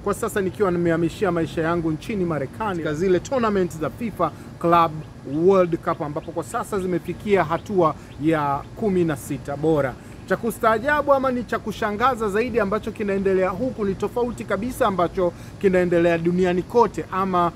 kwa sasa nikiwa nimehamishia maisha yangu nchini Marekani katika zile tournament za FIFA Club World Cup, ambapo kwa sasa zimefikia hatua ya 16 bora. Cha kustaajabu ama ni cha kushangaza zaidi ambacho kinaendelea huku ni tofauti kabisa ambacho kinaendelea duniani kote, ama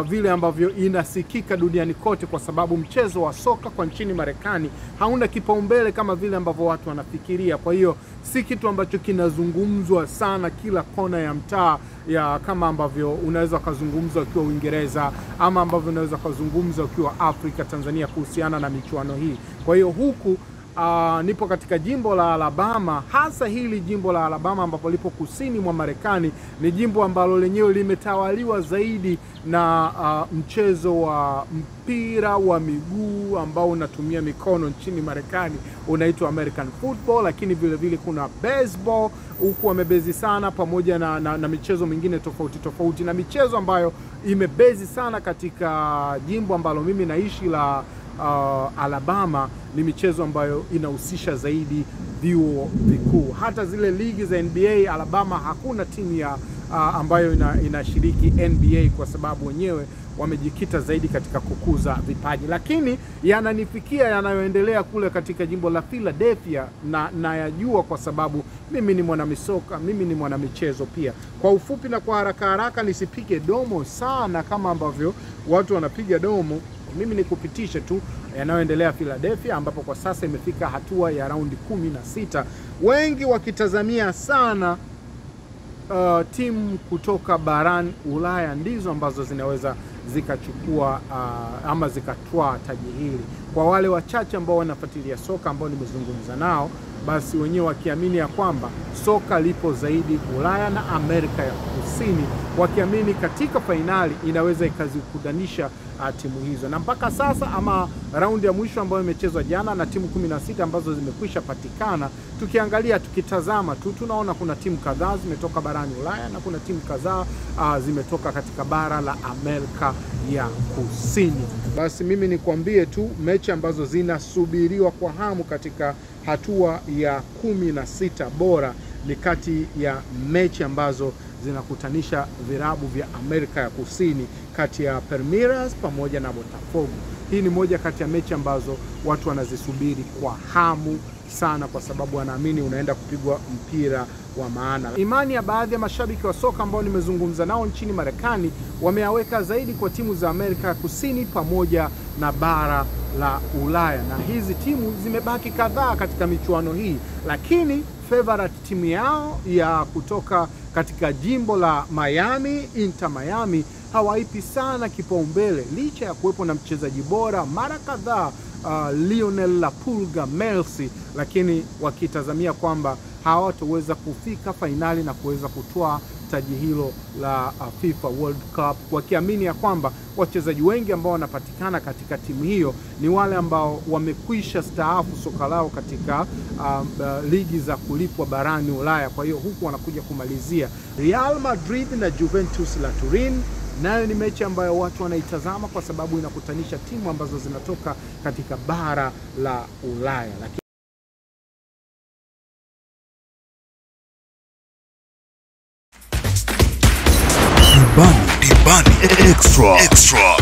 vile ambavyo inasikika duniani kote, kwa sababu mchezo wa soka kwa nchini Marekani hauna kipaumbele kama vile ambavyo watu wanafikiria. Kwa hiyo si kitu ambacho kinazungumzwa sana kila kona ya mtaa, ya kama ambavyo unaweza kuzungumza ukiwa Uingereza, ama ambavyo unaweza kuzungumza ukiwa Afrika, Tanzania, kuhusiana na michuano hii. Kwa hiyo huku nipo katika jimbo la Alabama, hasa hili jimbo la Alabama ambapo lipo kusini mwa Marekani. Ni jimbo ambalo lenyewe limetawaliwa zaidi na mchezo wa mpira wa miguu ambao unatumia mikono nchini Marekani, unaitwa American Football, lakini vile vile kuna baseball huku wamebezi sana, pamoja na michezo mingine tofauti, na michezo ambayo imebezi sana katika jimbo ambalo mimi naishi la Alabama ni michezo ambayo inahusisha zaidi vyuo vikuu. Hata zile ligi za NBA Alabama hakuna timu ya ambayo inashiriki NBA, kwa sababu wenyewe wamejikita zaidi katika kukuza vipaji. Lakini yananifikia yanayoendelea kule katika jimbo la Philadelphia na yajua, kwa sababu mimi ni mwanamisoka, mimi ni mwanamichezo pia. Kwa ufupi na kwa haraka nisipige domo sana kama ambavyo watu wanapiga domo, mimi ni kupitisha tu yanayoendelea Philadelphia, ambapo kwa sasa imefika hatua ya raundi 16, wengi wakitazamia sana timu kutoka barani Ulaya ndizo ambazo zinaweza zikachukua ama zikatwaa taji hili. Kwa wale wachache ambao wanafuatilia soka ambao nimezungumza nao, basi wenyewe wakiamini ya kwamba soka lipo zaidi Ulaya na Amerika ya Kusini, wakiamini katika fainali inaweza ikazikutanisha timu hizo. Na mpaka sasa, ama raundi ya mwisho ambayo imechezwa jana na timu 16 ambazo zimekwisha patikana, tukiangalia tukitazama tu tunaona kuna timu kadhaa zimetoka barani Ulaya na kuna timu kadhaa zimetoka katika bara la Amerika ya Kusini. Basi mimi nikwambie tu mechi ambazo zinasubiriwa kwa hamu katika hatua ya 16 bora ni kati ya mechi ambazo zinakutanisha virabu vya Amerika ya Kusini, kati ya Palmeiras pamoja na Botafogo. Hii ni moja kati ya mechi ambazo watu wanazisubiri kwa hamu sana, kwa sababu wanaamini unaenda kupigwa mpira wa maana. Imani ya baadhi ya mashabiki wa soka ambao nimezungumza nao nchini Marekani wameaweka zaidi kwa timu za Amerika ya Kusini pamoja na bara la Ulaya, na hizi timu zimebaki kadhaa katika michuano hii, lakini favorite timu yao ya kutoka katika jimbo la Miami, Inter Miami, hawaipi sana kipaumbele, licha ya kuwepo na mchezaji bora mara kadhaa Lionel La Pulga Messi, lakini wakitazamia kwamba hawataweza kufika fainali na kuweza kutoa taji hilo la FIFA World Cup, wakiamini ya kwamba wachezaji wengi ambao wanapatikana katika timu hiyo ni wale ambao wamekwisha staafu soka lao katika ligi za kulipwa barani Ulaya. Kwa hiyo huku wanakuja kumalizia Real Madrid na Juventus la Turin. Nayo ni mechi ambayo watu wanaitazama kwa sababu inakutanisha timu ambazo zinatoka katika bara la Ulaya. Dibani Extra.